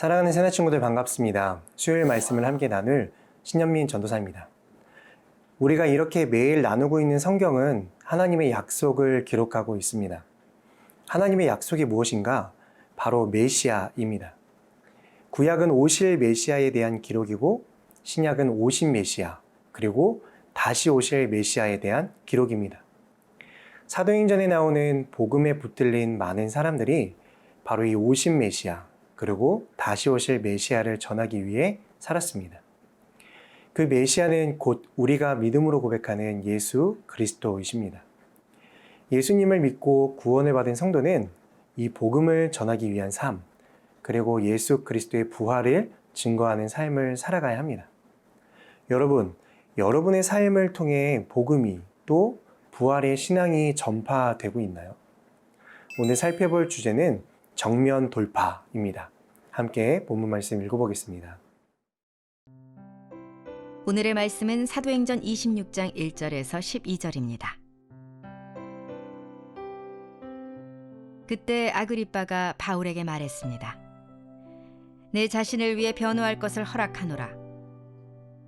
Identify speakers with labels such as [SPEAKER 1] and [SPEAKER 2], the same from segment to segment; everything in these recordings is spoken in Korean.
[SPEAKER 1] 사랑하는 새날 친구들 반갑습니다. 수요일 말씀을 함께 나눌 신현민 전도사입니다. 우리가 이렇게 매일 나누고 있는 성경은 하나님의 약속을 기록하고 있습니다. 하나님의 약속이 무엇인가? 바로 메시아입니다. 구약은 오실 메시아에 대한 기록이고 신약은 오신 메시아, 그리고 다시 오실 메시아에 대한 기록입니다. 사도행전에 나오는 복음에 붙들린 많은 사람들이 바로 이 오신 메시아, 그리고 다시 오실 메시아를 전하기 위해 살았습니다. 그 메시아는 곧 우리가 믿음으로 고백하는 예수 그리스도이십니다. 예수님을 믿고 구원을 받은 성도는 이 복음을 전하기 위한 삶, 그리고 예수 그리스도의 부활을 증거하는 삶을 살아가야 합니다. 여러분, 여러분의 삶을 통해 복음이 또 부활의 신앙이 전파되고 있나요? 오늘 살펴볼 주제는 정면 돌파입니다. 함께 본문 말씀 읽어보겠습니다.
[SPEAKER 2] 오늘의 말씀은 사도행전 26장 1절에서 12절입니다. 그때 아그리빠가 바울에게 말했습니다. 내 자신을 위해 변호할 것을 허락하노라.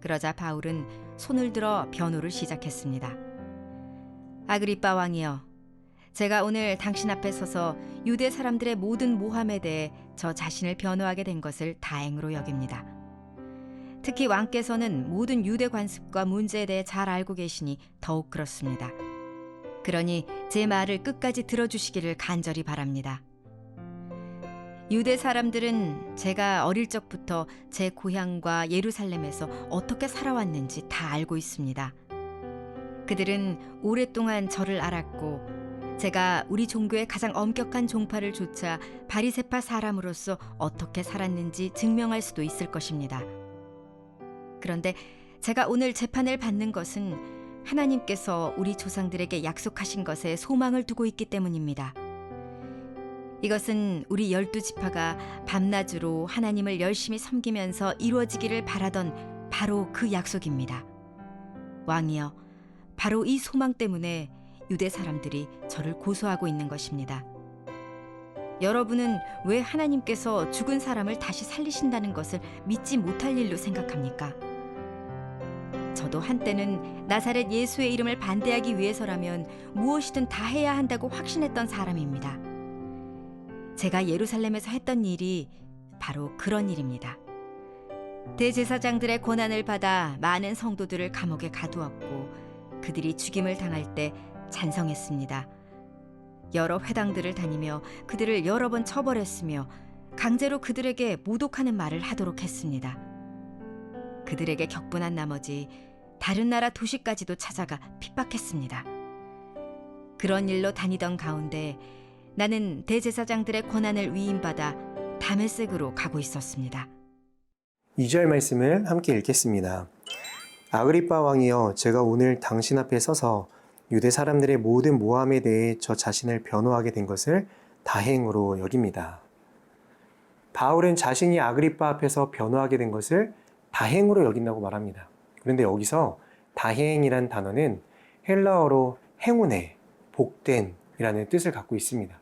[SPEAKER 2] 그러자 바울은 손을 들어 변호를 시작했습니다. 아그리빠 왕이여, 제가 오늘 당신 앞에 서서 유대 사람들의 모든 모함에 대해 저 자신을 변호하게 된 것을 다행으로 여깁니다. 특히 왕께서는 모든 유대 관습과 문제에 대해 잘 알고 계시니 더욱 그렇습니다. 그러니 제 말을 끝까지 들어주시기를 간절히 바랍니다. 유대 사람들은 제가 어릴 적부터 제 고향과 예루살렘에서 어떻게 살아왔는지 다 알고 있습니다. 그들은 오랫동안 저를 알았고 제가 우리 종교의 가장 엄격한 종파를 좇아 바리새파 사람으로서 어떻게 살았는지 증명할 수도 있을 것입니다. 그런데 제가 오늘 재판을 받는 것은 하나님께서 우리 조상들에게 약속하신 것에 소망을 두고 있기 때문입니다. 이것은 우리 12지파가 밤낮으로 하나님을 열심히 섬기면서 이루어지기를 바라던 바로 그 약속입니다. 왕이여, 바로 이 소망 때문에 유대 사람들이 저를 고소하고 있는 것입니다. 여러분은 왜 하나님께서 죽은 사람을 다시 살리신다는 것을 믿지 못할 일로 생각합니까? 저도 한때는 나사렛 예수의 이름을 반대하기 위해서라면 무엇이든 다 해야 한다고 확신했던 사람입니다. 제가 예루살렘에서 했던 일이 바로 그런 일입니다. 대제사장들의 고난을 받아 많은 성도들을 감옥에 가두었고 그들이 죽임을 당할 때 찬성했습니다. 여러 회당들을 다니며 그들을 여러 번 처벌했으며 강제로 그들에게 모독하는 말을 하도록 했습니다. 그들에게 격분한 나머지 다른 나라 도시까지도 찾아가 핍박했습니다. 그런 일로 다니던 가운데 나는 대제사장들의 고난을 위임받아 다메섹으로 가고 있었습니다.
[SPEAKER 1] 2절 말씀을 함께 읽겠습니다. 아그리빠 왕이여, 제가 오늘 당신 앞에 서서 유대 사람들의 모든 모함에 대해 저 자신을 변호하게 된 것을 다행으로 여깁니다. 바울은 자신이 아그리빠 앞에서 변호하게 된 것을 다행으로 여긴다고 말합니다. 그런데 여기서 다행이란 단어는 헬라어로 행운의, 복된이라는 뜻을 갖고 있습니다.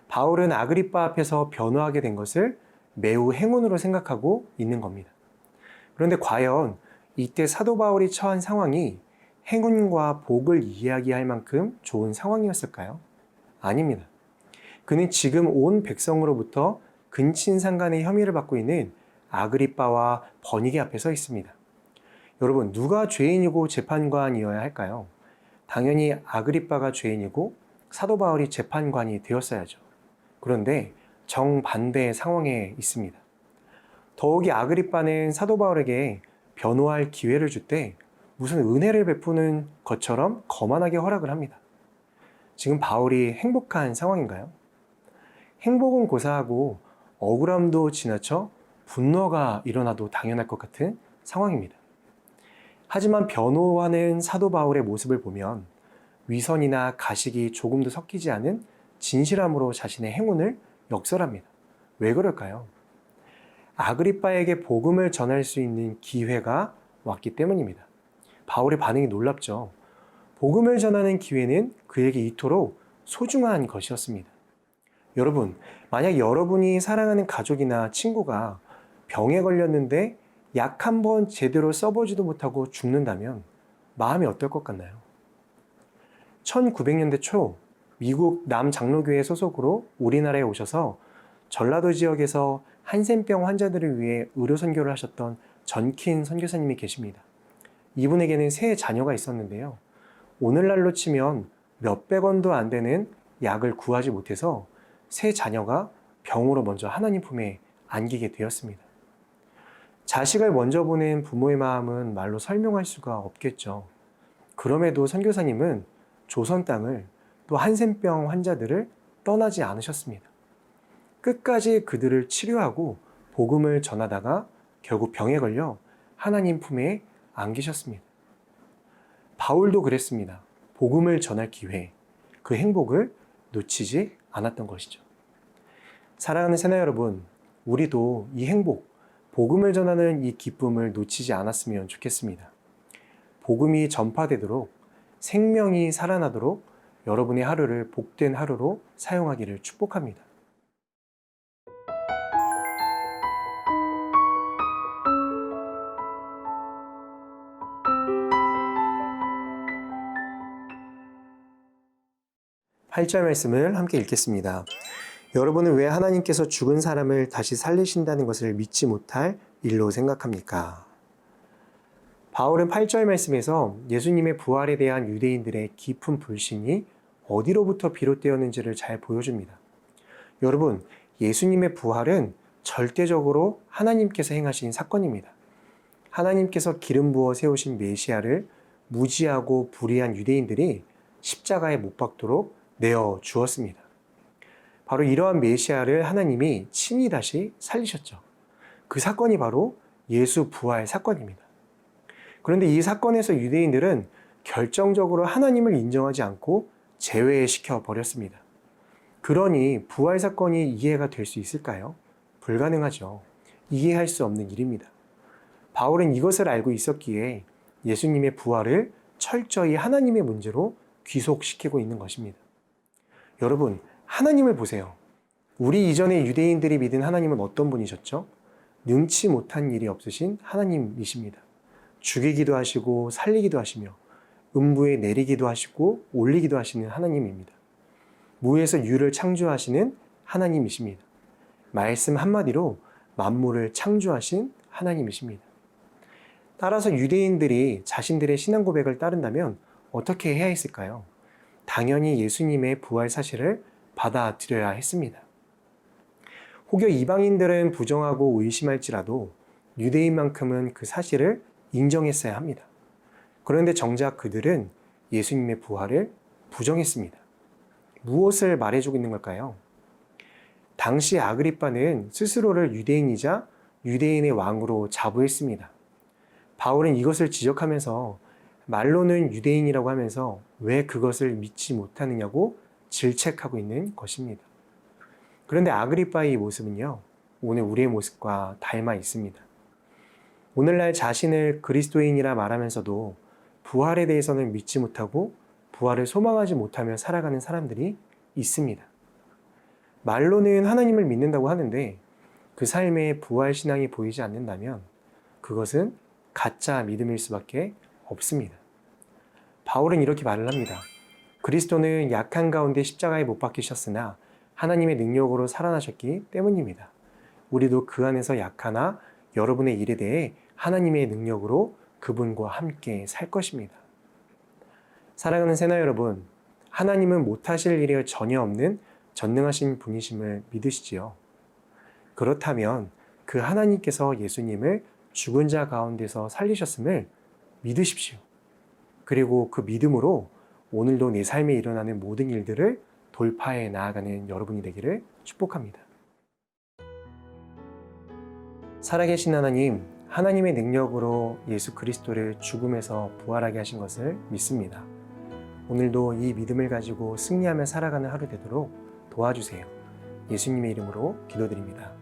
[SPEAKER 1] 바울은 아그리빠 앞에서 변호하게 된 것을 매우 행운으로 생각하고 있는 겁니다. 그런데 과연 이때 사도 바울이 처한 상황이 행운과 복을 이야기할 만큼 좋은 상황이었을까요? 아닙니다. 그는 지금 온 백성으로부터 근친상간의 혐의를 받고 있는 아그리빠와 버니게 앞에 서 있습니다. 여러분, 누가 죄인이고 재판관이어야 할까요? 당연히 아그리빠가 죄인이고 사도 바울이 재판관이 되었어야죠. 그런데 정반대의 상황에 있습니다. 더욱이 아그리빠는 사도 바울에게 변호할 기회를 줄 때 무슨 은혜를 베푸는 것처럼 거만하게 허락을 합니다. 지금 바울이 행복한 상황인가요? 행복은 고사하고 억울함도 지나쳐 분노가 일어나도 당연할 것 같은 상황입니다. 하지만 변호하는 사도 바울의 모습을 보면 위선이나 가식이 조금도 섞이지 않은 진실함으로 자신의 행운을 역설합니다. 왜 그럴까요? 아그리빠에게 복음을 전할 수 있는 기회가 왔기 때문입니다. 바울의 반응이 놀랍죠. 복음을 전하는 기회는 그에게 이토록 소중한 것이었습니다. 여러분, 만약 여러분이 사랑하는 가족이나 친구가 병에 걸렸는데 약 한 번 제대로 써보지도 못하고 죽는다면 마음이 어떨 것 같나요? 1900년대 초 미국 남장로교회 소속으로 우리나라에 오셔서 전라도 지역에서 한센병 환자들을 위해 의료 선교를 하셨던 전킨 선교사님이 계십니다. 이분에게는 세 자녀가 있었는데요. 오늘날로 치면 몇백 원도 안 되는 약을 구하지 못해서 세 자녀가 병으로 먼저 하나님 품에 안기게 되었습니다. 자식을 먼저 보낸 부모의 마음은 말로 설명할 수가 없겠죠. 그럼에도 선교사님은 조선 땅을 또 한센병 환자들을 떠나지 않으셨습니다. 끝까지 그들을 치료하고 복음을 전하다가 결국 병에 걸려 하나님 품에 안기셨습니다. 바울도 그랬습니다. 복음을 전할 기회, 그 행복을 놓치지 않았던 것이죠. 사랑하는 새나 여러분, 우리도 이 행복, 복음을 전하는 이 기쁨을 놓치지 않았으면 좋겠습니다. 복음이 전파되도록, 생명이 살아나도록 여러분의 하루를 복된 하루로 사용하기를 축복합니다. 팔절 말씀을 함께 읽겠습니다. 여러분은 왜 하나님께서 죽은 사람을 다시 살리신다는 것을 믿지 못할 일로 생각합니까? 바울은 8절 말씀에서 예수님의 부활에 대한 유대인들의 깊은 불신이 어디로부터 비롯되었는지를 잘 보여줍니다. 여러분, 예수님의 부활은 절대적으로 하나님께서 행하신 사건입니다. 하나님께서 기름 부어 세우신 메시아를 무지하고 불의한 유대인들이 십자가에 못 박도록 내어 주었습니다. 바로 이러한 메시아를 하나님이 친히 다시 살리셨죠. 그 사건이 바로 예수 부활 사건입니다. 그런데 이 사건에서 유대인들은 결정적으로 하나님을 인정하지 않고 제외시켜 버렸습니다. 그러니 부활 사건이 이해가 될 수 있을까요? 불가능하죠. 이해할 수 없는 일입니다. 바울은 이것을 알고 있었기에 예수님의 부활을 철저히 하나님의 문제로 귀속시키고 있는 것입니다. 여러분, 하나님을 보세요. 우리 이전에 유대인들이 믿은 하나님은 어떤 분이셨죠? 능치 못한 일이 없으신 하나님이십니다. 죽이기도 하시고 살리기도 하시며 음부에 내리기도 하시고 올리기도 하시는 하나님입니다. 무에서 유를 창조하시는 하나님이십니다. 말씀 한마디로 만물을 창조하신 하나님이십니다. 따라서 유대인들이 자신들의 신앙 고백을 따른다면 어떻게 해야 했을까요? 당연히 예수님의 부활 사실을 받아들여야 했습니다. 혹여 이방인들은 부정하고 의심할지라도 유대인만큼은 그 사실을 인정했어야 합니다. 그런데 정작 그들은 예수님의 부활을 부정했습니다. 무엇을 말해주고 있는 걸까요? 당시 아그리빠는 스스로를 유대인이자 유대인의 왕으로 자부했습니다. 바울은 이것을 지적하면서 말로는 유대인이라고 하면서 왜 그것을 믿지 못하느냐고 질책하고 있는 것입니다. 그런데 아그리빠의 모습은요, 오늘 우리의 모습과 닮아 있습니다. 오늘날 자신을 그리스도인이라 말하면서도 부활에 대해서는 믿지 못하고 부활을 소망하지 못하며 살아가는 사람들이 있습니다. 말로는 하나님을 믿는다고 하는데 그 삶에 부활 신앙이 보이지 않는다면 그것은 가짜 믿음일 수밖에 없습니다. 바울은 이렇게 말을 합니다. 그리스도는 약한 가운데 십자가에 못 박히셨으나 하나님의 능력으로 살아나셨기 때문입니다. 우리도 그 안에서 약하나 여러분의 일에 대해 하나님의 능력으로 그분과 함께 살 것입니다. 사랑하는 새나 여러분, 하나님은 못하실 일이 전혀 없는 전능하신 분이심을 믿으시지요? 그렇다면 그 하나님께서 예수님을 죽은 자 가운데서 살리셨음을 믿으십시오. 그리고 그 믿음으로 오늘도 내 삶에 일어나는 모든 일들을 돌파해 나아가는 여러분이 되기를 축복합니다. 살아계신 하나님, 하나님의 능력으로 예수 그리스도를 죽음에서 부활하게 하신 것을 믿습니다. 오늘도 이 믿음을 가지고 승리하며 살아가는 하루 되도록 도와주세요. 예수님의 이름으로 기도드립니다.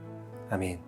[SPEAKER 1] 아멘.